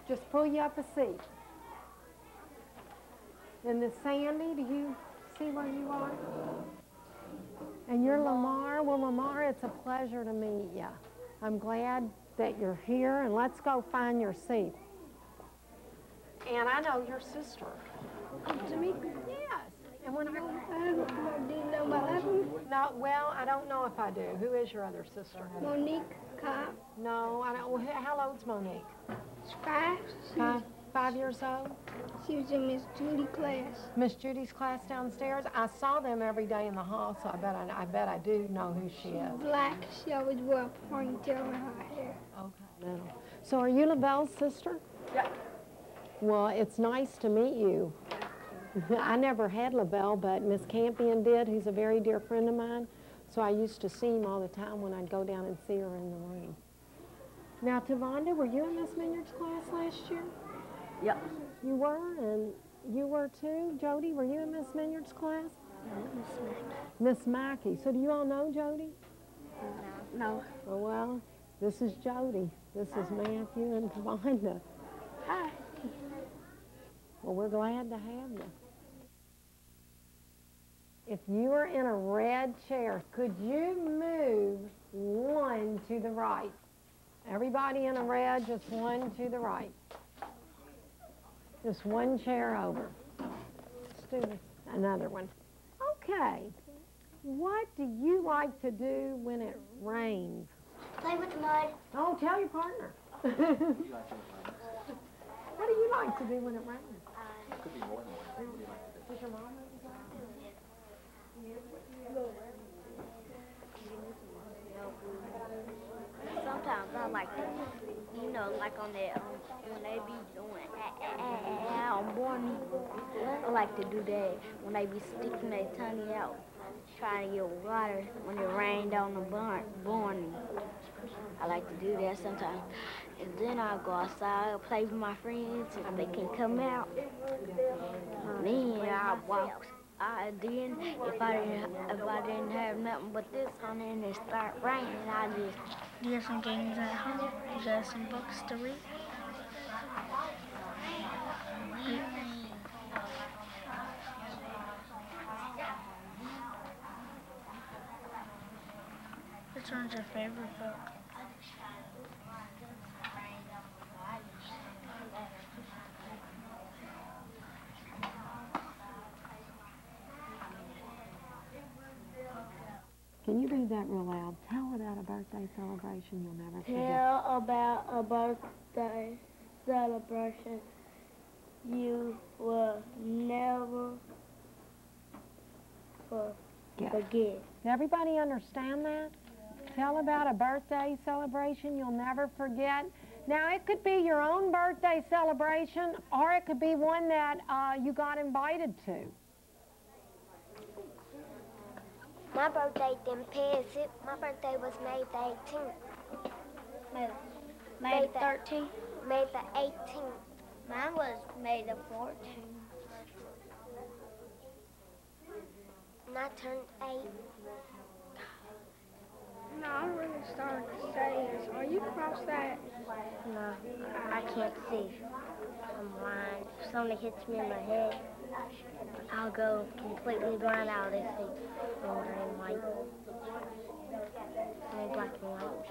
just pull you up a seat. And this Sandy, do you see where you are? And you're Lamar. Well, Lamar, it's a pleasure to meet you. I'm glad that you're here, and let's go find your seat. And I know your sister. Tamika? Yes. And when do you know my other one? No, well, I don't know if I do. Who is your other sister? Monique Cobb. No, I don't. How old's Monique? She's 5. 5 years old? She was in Miss Judy's class. Miss Judy's class downstairs? I saw them every day in the hall, so I bet I do know who she is. Black. She always wore a ponytail in her hair. Okay. So are you LaBelle's sister? Yeah. Well, it's nice to meet you. I never had LaBelle, but Miss Campion did, who's a very dear friend of mine. So I used to see him all the time when I'd go down and see her in the room. Now, Tavonda, were you in Miss Minyard's class last year? Yep. You were, and you were too? Jody, were you in Miss Minyard's class? No, Miss Mackey. So do you all know Jody? No. Oh, well, this is Jody. This is Matthew and Tavonda. Hi. Well, we're glad to have you. If you were in a red chair, could you move one to the right? Everybody in a red, just one to the right. Just one chair over. Let's do another one. Okay. What do you like to do when it rains? Play with the mud. Oh, tell your partner. What do you like to do when it rains? Could be more than one. Does your mom Sometimes I like to, you know, like on that, when they be doing on morning, I like to do that when they be sticking their tongue out, trying to get water when it rained on the morning. I like to do that sometimes. And then I'll go outside, play with my friends, if they can come out. Then I'll walk. Then if I didn't have nothing but this on it and it start raining, I just... Do you have some games at home? You got some books to read? Which one's your favorite book? Can you read that real loud? Tell about a birthday celebration you'll never forget. Tell about a birthday celebration you will never forget. Did everybody understand that? Tell about a birthday celebration you'll never forget. Now, it could be your own birthday celebration, or it could be one that you got invited to. My birthday didn't pass it. My birthday was May the 18th. May the 13th? May the 18th. Mine was May the 14th. And I turned 8. No, I'm really starting to say is, are you cross-eyed? No, I can't see. I'm blind. If something hits me in my head, I'll go completely blind out of this thing. And white. And black and white.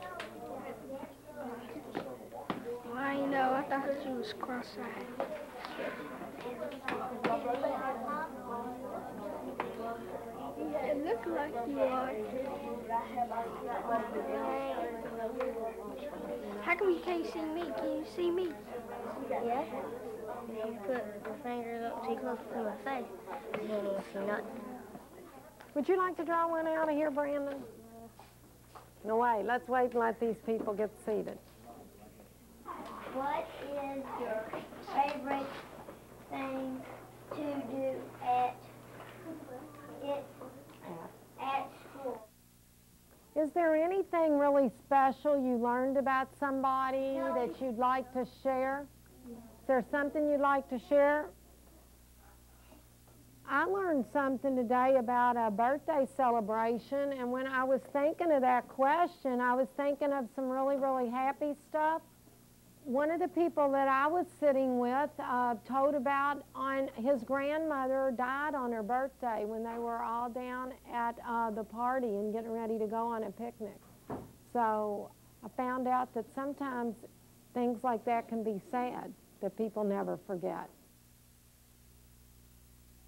Well, I know. I thought you was cross-eyed. It looks like you are. How come you can't see me? Can you see me? Yeah. You put your fingers up too close to my face. You can't even see nothing. Would you like to draw one out of here, Brandon? No, wait. Let's wait and let these people get seated. What is your favorite thing to do at school? Is there anything really special you learned about somebody that you'd like to share? Is there something you'd like to share? I learned something today about a birthday celebration, and when I was thinking of that question, I was thinking of some really, really happy stuff. One of the people that I was sitting with told about on his grandmother died on her birthday when they were all down at the party and getting ready to go on a picnic. So I found out that sometimes things like that can be sad, that people never forget.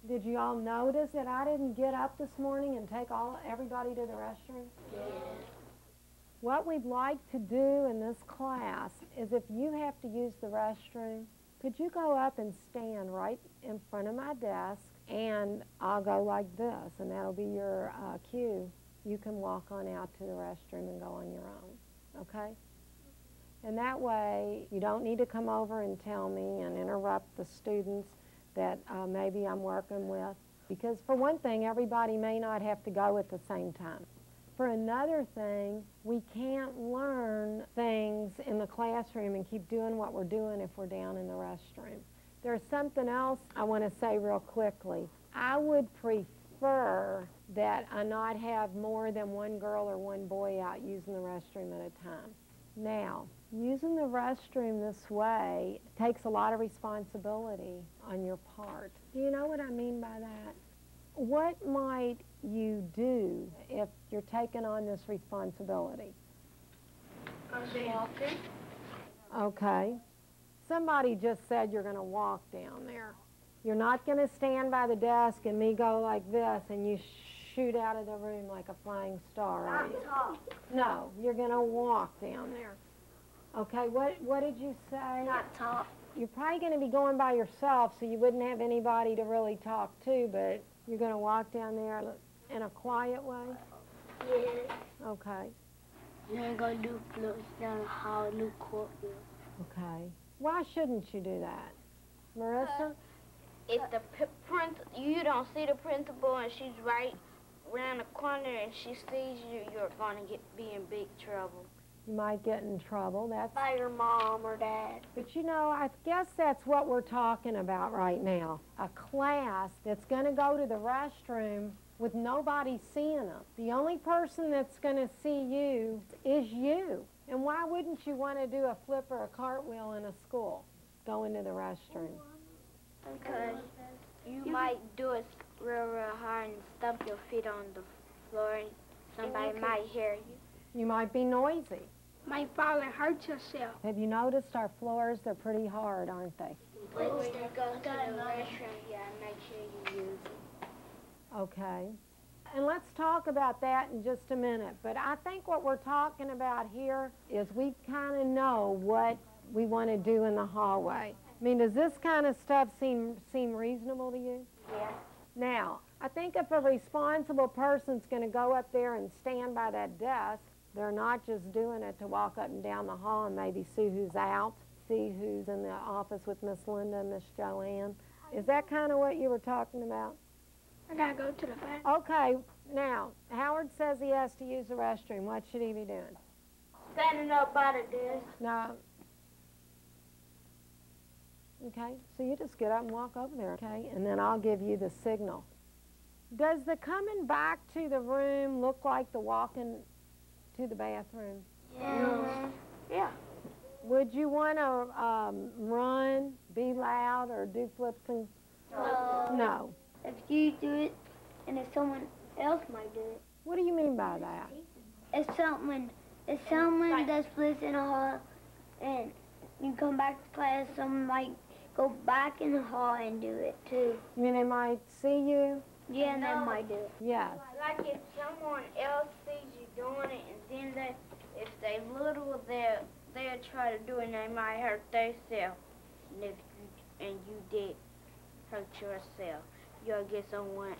Did you all notice that I didn't get up this morning and take everybody to the restroom? Yeah. What we'd like to do in this class is if you have to use the restroom, could you go up and stand right in front of my desk, and I'll go like this, and that'll be your cue. You can walk on out to the restroom and go on your own, okay? And that way, you don't need to come over and tell me and interrupt the students that maybe I'm working with. Because for one thing, everybody may not have to go at the same time. For another thing, we can't learn things in the classroom and keep doing what we're doing if we're down in the restroom. There's something else I want to say real quickly. I would prefer that I not have more than one girl or one boy out using the restroom at a time. Now, using the restroom this way takes a lot of responsibility on your part. Do you know what I mean by that? What might you do if you're taking on this responsibility? Walking. Okay. Somebody just said you're going to walk down there. You're not going to stand by the desk and me go like this and you shoot out of the room like a flying star, are you? No, you're going to walk down there. Okay, what did you say? Not talk. You're probably going to be going by yourself, so you wouldn't have anybody to really talk to, but you're going to walk down there in a quiet way? Yeah. Okay. And I'm going to do floats down the hall, new courtroom. Okay. Why shouldn't you do that? Marissa? If the you don't see the principal and she's right around the corner and she sees you, you're going to be in big trouble. You might get in trouble. That's By your mom or dad. But you know, I guess that's what we're talking about right now. A class that's going to go to the restroom with nobody seeing them. The only person that's going to see you is you. And why wouldn't you want to do a flip or a cartwheel in a school? Go into the restroom. Because you might do it real hard and stump your feet on the floor and somebody might hear you. You might be noisy. Might fall and hurt yourself. Have you noticed our floors? They're pretty hard, aren't they? But when you go to the restroom, you gotta make sure you use it. Okay. And let's talk about that in just a minute. But I think what we're talking about here is we kind of know what we want to do in the hallway. I mean, does this kind of stuff seem reasonable to you? Yeah. Now, I think if a responsible person's going to go up there and stand by that desk, they're not just doing it to walk up and down the hall and maybe see who's out, see who's in the office with Miss Linda and Miss Joanne. Is that kind of what you were talking about? I gotta go to the bathroom. Okay, now, Howard says he has to use the restroom. What should he be doing? Standing up by the desk. No. Okay, so you just get up and walk over there, okay? And then I'll give you the signal. Does the coming back to the room look like the walking to the bathroom? Yeah. Yeah. Would you want to run, be loud, or do flips and... No. If you do it, and if someone else might do it. What do you mean by that? If someone does flips in a hall, and you come back to class, someone might go back in the hall and do it too. You mean they might see you? Yeah, and they might do it. Yes. Like if someone else sees you doing it, and then if they little, they'll try to do it, and they might hurt themselves. And you did hurt yourself, you'll get someone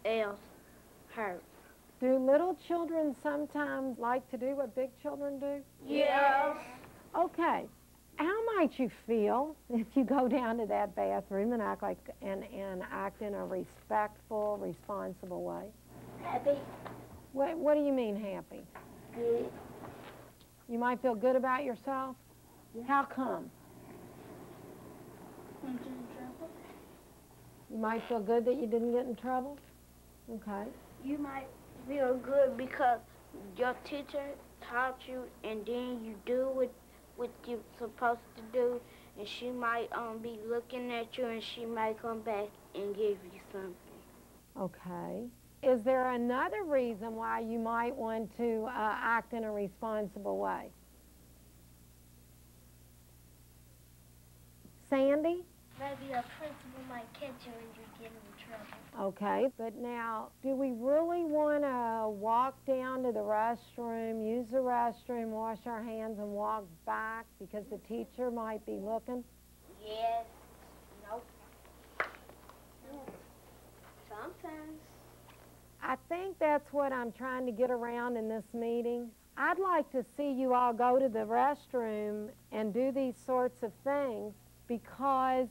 else hurt. Do little children sometimes like to do what big children do? Yes. Okay. How might you feel if you go down to that bathroom and act in a respectful, responsible way? Happy. What do you mean happy? Good. You might feel good about yourself? Yeah. How come? I'm in trouble. You might feel good that you didn't get in trouble? Okay. You might feel good because your teacher taught you, and then you do what you're supposed to do, and she might be looking at you, and she might come back and give you something. Okay. Is there another reason why you might want to act in a responsible way? Sandy? Maybe a principal might catch you and you get in trouble. Okay, but now, do we really want to walk down to the restroom, use the restroom, wash our hands, and walk back because the teacher might be looking? Yes. Nope. Sometimes. I think that's what I'm trying to get around in this meeting. I'd like to see you all go to the restroom and do these sorts of things because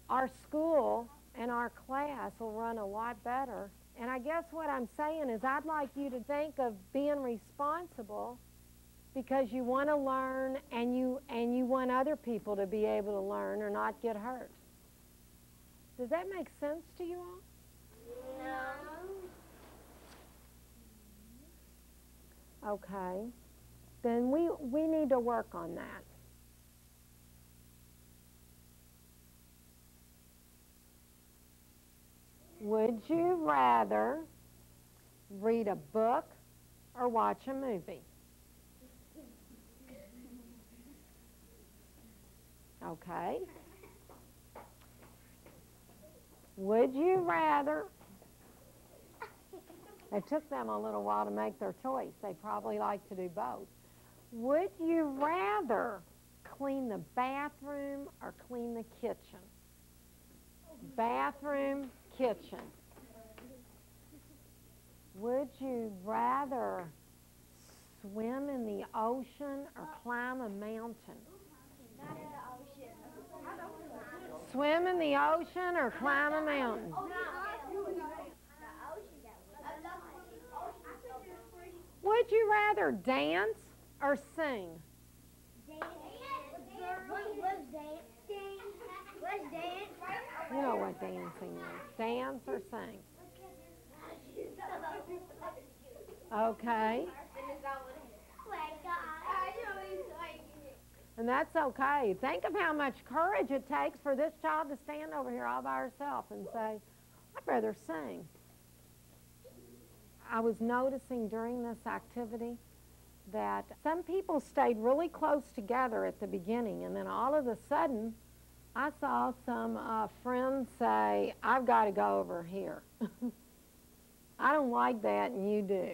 our school and our class will run a lot better. And I guess what I'm saying is I'd like you to think of being responsible because you want to learn and you want other people to be able to learn or not get hurt. Does that make sense to you all? No. Okay. Then we need to work on that. Would you rather read a book or watch a movie? Okay. Would you rather... It took them a little while to make their choice. They probably like to do both. Would you rather clean the bathroom or clean the kitchen? Bathroom, kitchen. Would you rather swim in the ocean or climb a mountain? Swim in the ocean or climb a mountain? Would you rather dance or sing? You know what dancing is. Dance or sing? Okay. And that's okay. Think of how much courage it takes for this child to stand over here all by herself and say, I'd rather sing. I was noticing during this activity that some people stayed really close together at the beginning, and then all of a sudden, I saw some friends say, I've got to go over here. I don't like that, and you do.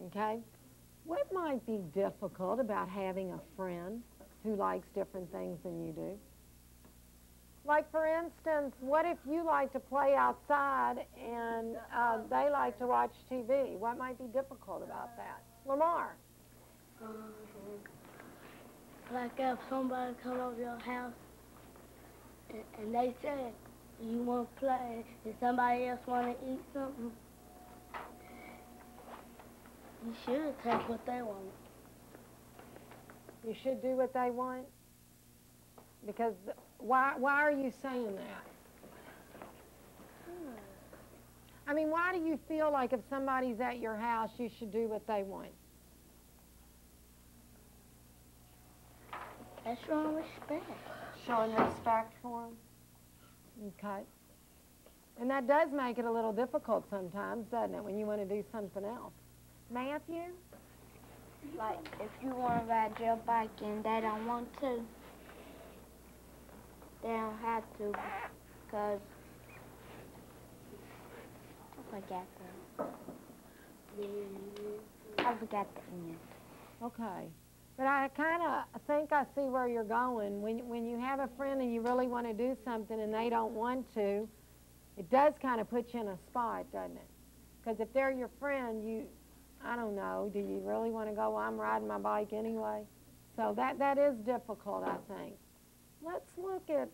Okay? What might be difficult about having a friend who likes different things than you do? Like, for instance, what if you like to play outside and they like to watch TV? What might be difficult about that? Lamar? Like if somebody come over your house and they say you want to play and somebody else want to eat something, you should take what they want. You should do what they want? Because why are you saying that? I mean, why do you feel like if somebody's at your house, you should do what they want? That's showing respect. Showing respect for them? Okay. And that does make it a little difficult sometimes, doesn't it, when you want to do something else? Matthew? Like, if you want to ride your bike and they don't want to, they don't have to, because I forgot the end. Okay. But I kind of think I see where you're going. When you have a friend and you really want to do something and they don't want to, it does kind of put you in a spot, doesn't it? Because if they're your friend, I don't know, do you really want to go, well, I'm riding my bike anyway? So that is difficult, I think. Let's look at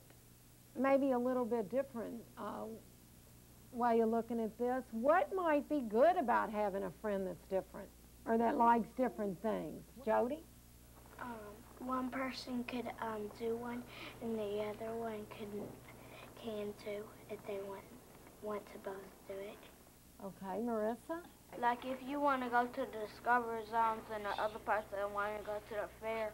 maybe a little bit different way of looking at this. What might be good about having a friend that's different or that likes different things? Jody? One person could do one, and the other one can too, if they want to both do it. Okay, Marissa? Like, if you want to go to the Discovery Zones and the other person want to go to the fair,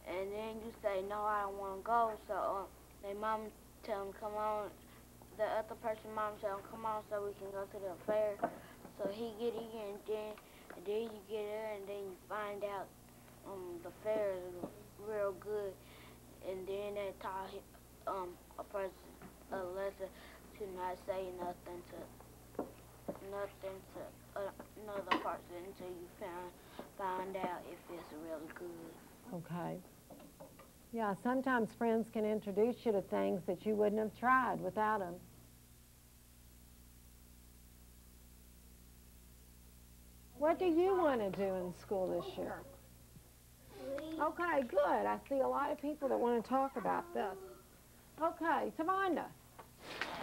and then you say, no, I don't want to go. So their mom tell them, come on. The other person's mom tell him, come on, so we can go to the fair. So he get in, and then you get there, and then you find out the fair is real good. And then they taught a person a lesson to not say nothing to another person until you find out if it's really good. Okay. Yeah, sometimes friends can introduce you to things that you wouldn't have tried without them. What do you want to do in school this year? Okay, good. I see a lot of people that want to talk about this. Okay, Tavonda.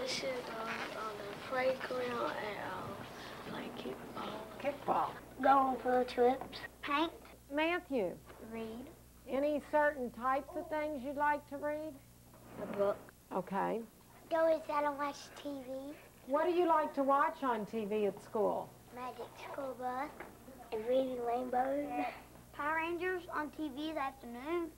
This is on the playground and like kickball. Kickball. Go on field trips. Paint. Matthew, Read. any certain types of things you'd like to read? A book. Okay. Go inside and watch TV. What do you like to watch on TV at school? Magic School Bus. And Reading Rainbows. Power Rangers on TV this afternoon.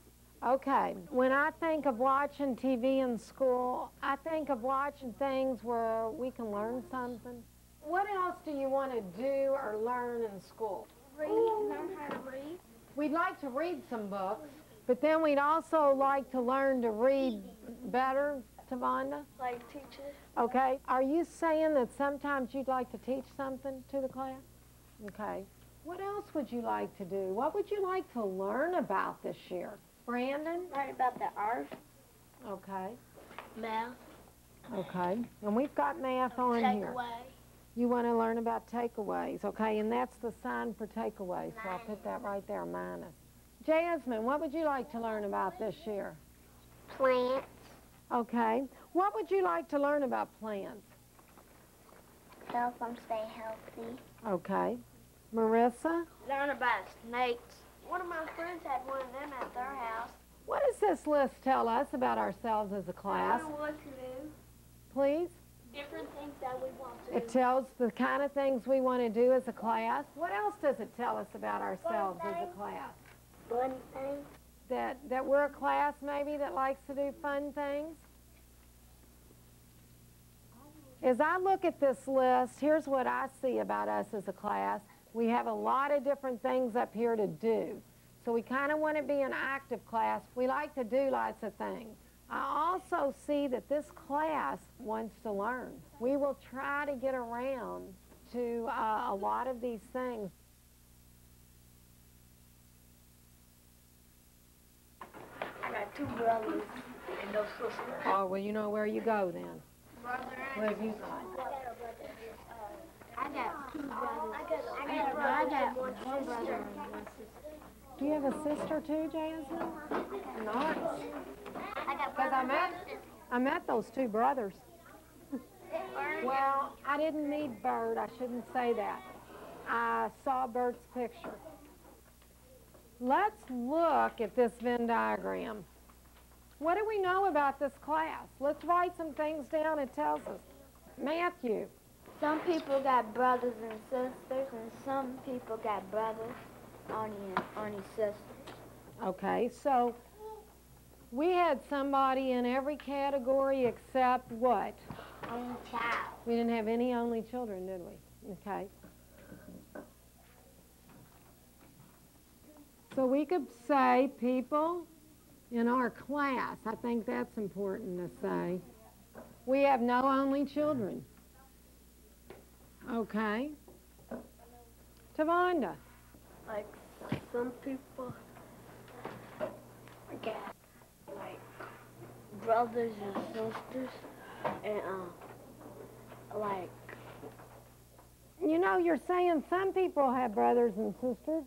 Okay, when I think of watching TV in school, I think of watching things where we can learn something. What else do you want to do or learn in school? Learn how to read. We'd like to read some books, but then we'd also like to learn to read better, Tavonda. Like teachers. Okay, are you saying that sometimes you'd like to teach something to the class? Okay. What else would you like to do? What would you like to learn about this year? Brandon? Learn about the earth. Okay. Math. Okay. And we've got math on here. Takeaway. You want to learn about takeaways, okay? And that's the sign for takeaways, so I'll put that right there, minus. Jasmine, what would you like to learn about this year? Plants. Okay. What would you like to learn about plants? Help them stay healthy. Okay. Marissa, Learn about snakes. One of my friends had one of them at their house. what does this list tell us about ourselves as a I class? don't know what to do. Please? Different things that we want to It do. tells the kind of things we want to do as a class. What else does it tell us about ourselves as a class? Fun things. That we're a class maybe that likes to do fun things? As I look at this list, here's what I see about us as a class. We have a lot of different things up here to do. So we kind of want to be an active class. We like to do lots of things. I also see that this class wants to learn. We will try to get around to a lot of these things. I got 2 brothers and no sisters. Oh, well, you know where you go then. Brother What have you got? I got 2 brothers. I got one brother and one sister. Do you have a sister too, Jasmine? Nice. I got Because I met those 2 brothers. Well, I didn't meet Bert. I shouldn't say that. I saw Bert's picture. Let's look at this Venn diagram. What do we know about this class? Let's write some things down it tells us. Matthew. Some people got brothers and sisters, and some people got brothers, only sisters. Okay, so we had somebody in every category except what? Only child. We didn't have any only children, did we? Okay. So we could say people in our class. I think that's important to say. We have no only children. Okay. Tavonda. Like some people got like brothers and sisters and like You know, you're saying some people have brothers and sisters.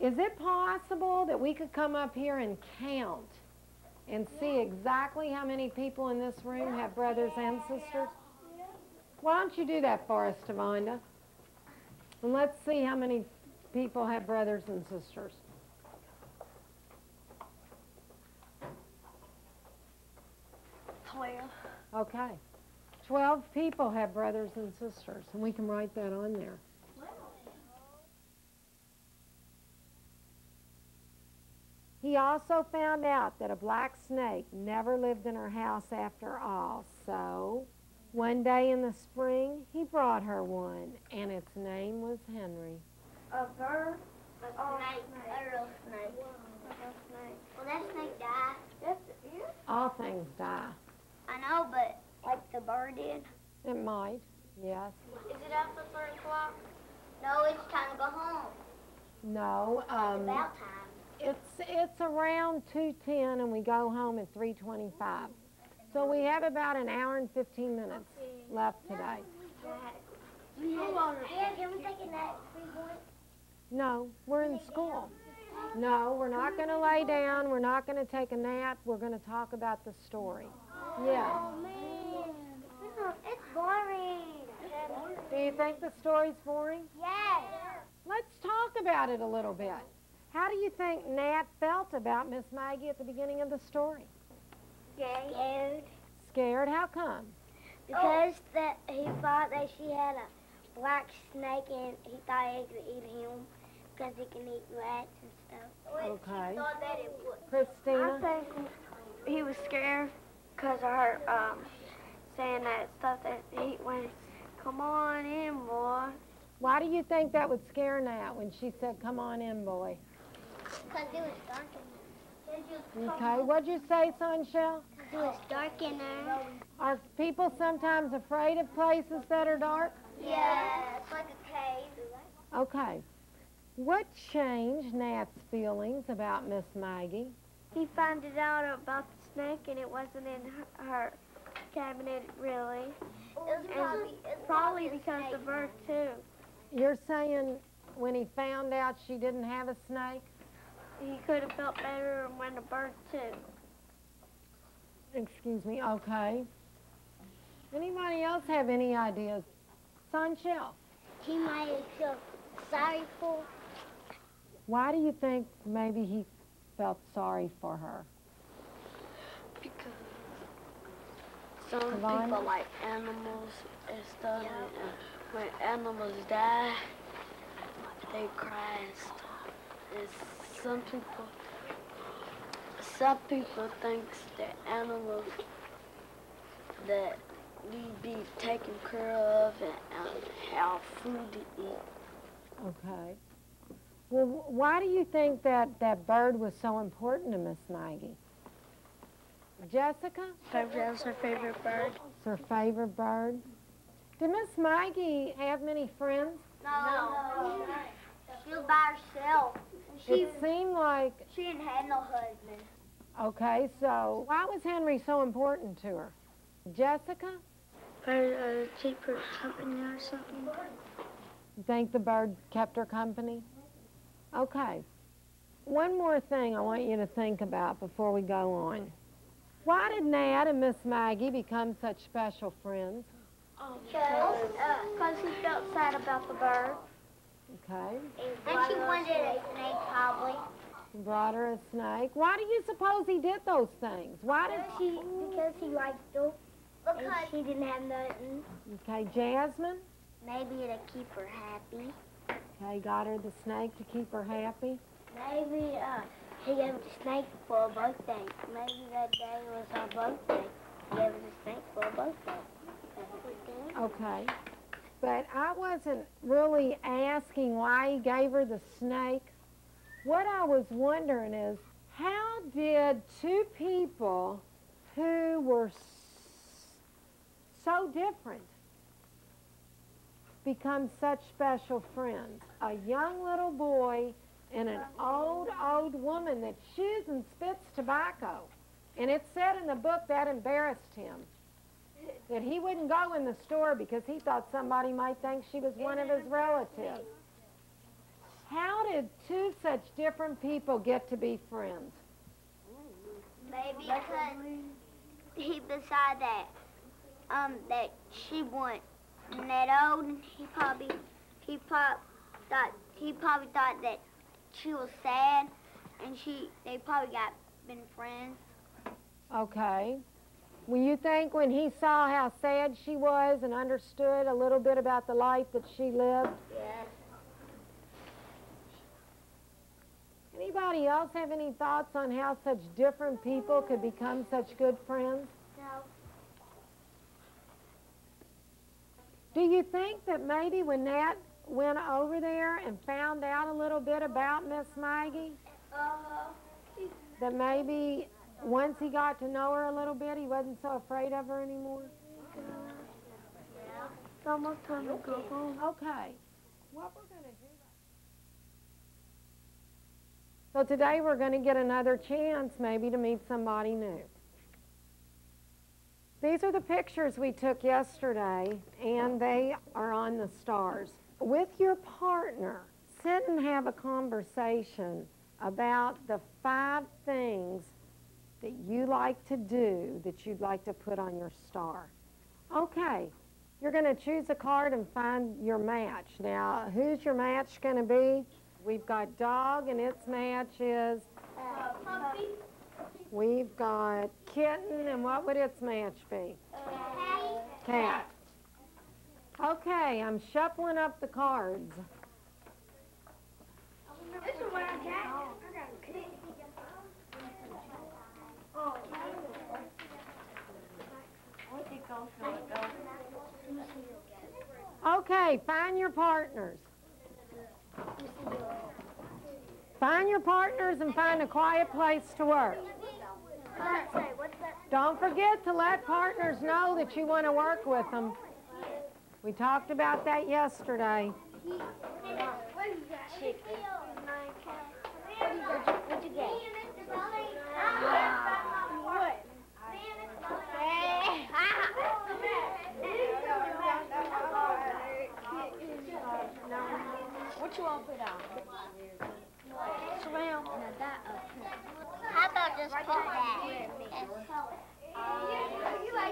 Is it possible that we could come up here and count and see exactly how many people in this room have brothers and sisters? Why don't you do that for us, Tavonda? And let's see how many people have brothers and sisters. Okay. 12 people have brothers and sisters, and we can write that on there. He also found out that a black snake never lived in her house after all. So, one day in the spring, he brought her one, and its name was Henry. A bird? A snake. A real snake. A real snake. Will that snake die? Yes, yeah. All things die. I know, but like the bird did? It might, yes. Is it after 3 o'clock? No, it's time to go home. No, It's about time. it's around 2:10, and we go home at 3:25. So we have about an hour and 15 minutes left today. Yeah, can we take a nap? No, we're in school. No, we're not going to lay down. We're not going to take a nap. We're going to talk about the story. Yeah. Oh, man. It's boring. Do you think the story's boring? Yes. Let's talk about it a little bit. How do you think Nat felt about Miss Maggie at the beginning of the story? Scared. Scared? How come? Because that he thought that she had a black snake and he thought it could eat him because it can eat rats and stuff. Okay. He thought that it would. Christina? I think he was scared because of her saying that stuff that he went, come on in, boy. Why do you think that would scare Nat when she said, come on in, boy? Because it was dark in there. Okay, what'd you say, Sunshell? It was dark in there. Are people sometimes afraid of places that are dark? Yeah, it's like a cave. Okay. What changed Nat's feelings about Miss Maggie? He found it out about the snake and it wasn't in her cabinet, really. Probably because of the bird, too. You're saying when he found out she didn't have a snake? He could have felt better when the bird, too. Excuse me, okay. Anybody else have any ideas? Sunshell, He might have felt sorry for. why do you think maybe he felt sorry for her? Because some Savannah? people like animals and stuff, and when animals die, they cry and stuff. And some people think that animals that need to be taken care of and have food to eat. Okay. Well, why do you think that bird was so important to Miss Maggie? Jessica? That's her favorite bird. It's her favorite bird. Did Miss Maggie have many friends? No. She was by herself. It seemed like, She didn't have no husband. okay, so why was Henry so important to her? Jessica? For a cheaper company or something. You think the bird kept her company? Okay. One more thing I want you to think about before we go on. Why did Nat and Miss Maggie become such special friends? Because he felt sad about the bird. Okay. And she wanted a snake, probably. Brought her a snake. Why do you suppose he did those things? Why did Because he liked her. Because she didn't have nothing. Okay, Jasmine? Maybe to keep her happy. Okay, got her the snake to keep her happy. Maybe he gave her the snake for a birthday. Maybe that day was her birthday. He gave her the snake for a birthday. Okay. But I wasn't really asking why he gave her the snake. What I was wondering is, how did two people who were so different become such special friends? A young little boy and an old woman that chews and spits tobacco. And it said in the book that embarrassed him, that he wouldn't go in the store because he thought somebody might think she was one of his relatives. How did two such different people get to be friends? Maybe because he decided that she wasn't that old, and he probably thought that she was sad, and they probably been friends. Okay. Well, you think when he saw how sad she was and understood a little bit about the life that she lived? Yes. Anybody else have any thoughts on how such different people could become such good friends? No. Do you think that maybe when Nat went over there and found out a little bit about Miss Maggie, that maybe once he got to know her a little bit, he wasn't so afraid of her anymore? It's almost time to go home. Okay. What we're going to do. So today we're going to get another chance maybe to meet somebody new. These are the pictures we took yesterday, and they are on the stars. With your partner, sit and have a conversation about the 5 things that you like to do that you'd like to put on your star. Okay, you're going to choose a card and find your match. Now, who's your match going to be? We've got dog, and its match is? Puppy. We've got kitten, and what would its match be? Cat. Okay, I'm shuffling up the cards. This is where I got. I got a kitten. Okay, find your partners. Find your partners and find a quiet place to work. What's that say? What's that? Don't forget to let partners know that you want to work with them. We talked about that yesterday. What is that? Chicken. What'd you get? What? What you want to put on? Swim. How about just put that?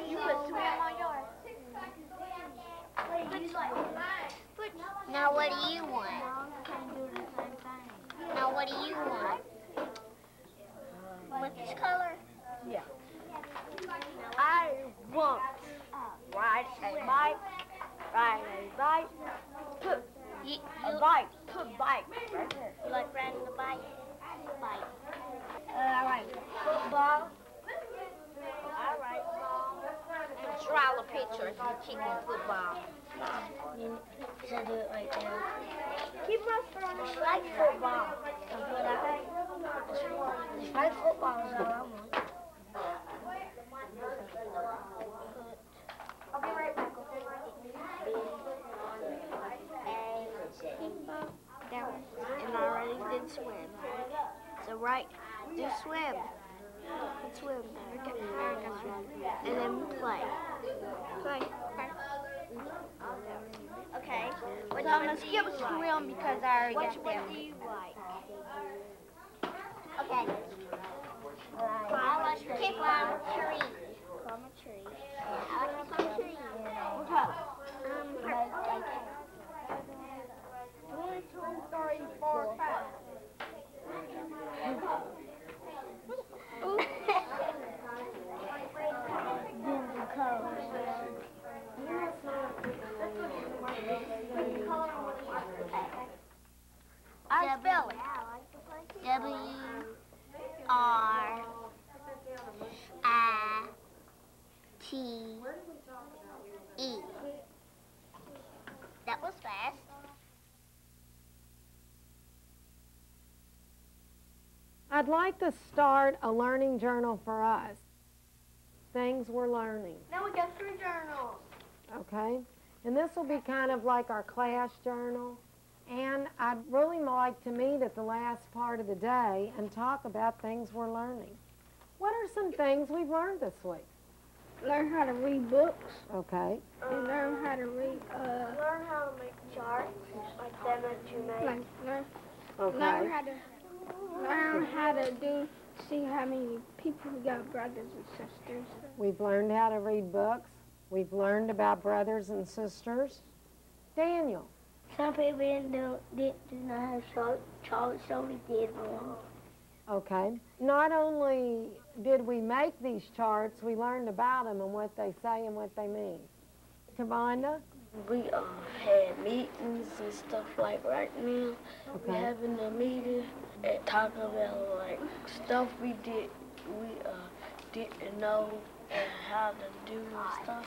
You put swim on yours. Now what do you want? Now what do you want? What's this color? Yeah. I want ride a bike, put a bike, put bike right there. You like riding the bike? Bike. I like football. I like and draw a picture of the chicken football. You should do it right there. Keep my phone. It's like football. That's what I think. It's like football is all I want. I'll be right back. That one. And I already did swim. So right, do swim. Swim. And then play. Play. Okay. Well, I'm going to skip swim because I already got there. What do you like? Okay. I like to climb a tree. Climb a tree. I like to climb a tree. What color? 1, 2, 3, 4, 5. I spell it. W-R-I-T-E. That was fast. I'd like to start a learning journal for us. Things we're learning, Now we got 3 journals. okay? And this will be kind of like our class journal. And I'd really like to meet at the last part of the day and talk about things we're learning. What are some things we've learned this week? Learn how to read books. Okay. And learn how to read, Learn how to make charts like them that you made. like, learn Okay. how to see how many people we got, brothers and sisters. We've learned how to read books. We've learned about brothers and sisters. Daniel. Some people did not have charts, so we did one. Okay. Not only did we make these charts, we learned about them and what they say and what they mean. Tavonda? We had meetings and stuff like right now. Okay. We're having a meeting and talking about like stuff we didn't know and how to do and stuff.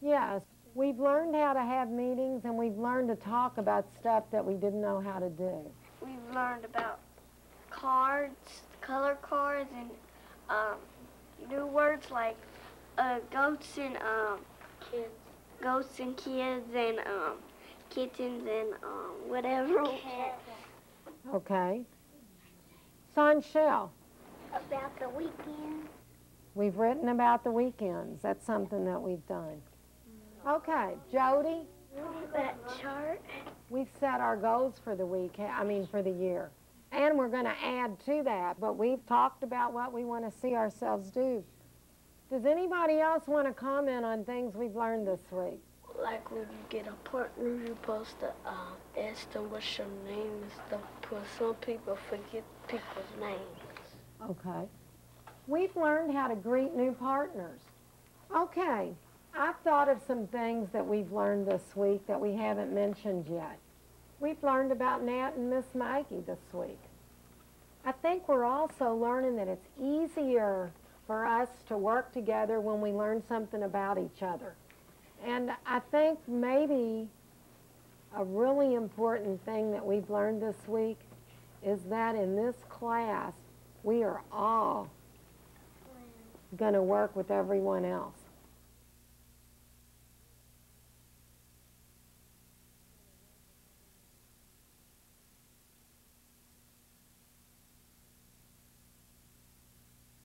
Yes, we've learned how to have meetings and we've learned to talk about stuff that we didn't know how to do. We've learned about cards, color cards, and new words like goats and Kids. goats and kids and kittens and whatever. Okay. Sanchelle, About the weekend. we've written about the weekends. That's something that we've done. Okay, Jody, That chart. we've set our goals for the for the year. And we're going to add to that, but we've talked about what we want to see ourselves do. Does anybody else want to comment on things we've learned this week? Like when you get a partner, you're supposed to ask them what's your name and stuff. Because some people forget people's names. Okay. We've learned how to greet new partners. Okay, I've thought of some things that we've learned this week that we haven't mentioned yet. We've learned about Nat and Miss Maggie this week. I think we're also learning that it's easier for us to work together when we learn something about each other. And I think maybe a really important thing that we've learned this week is that in this class, we are all going to work with everyone else.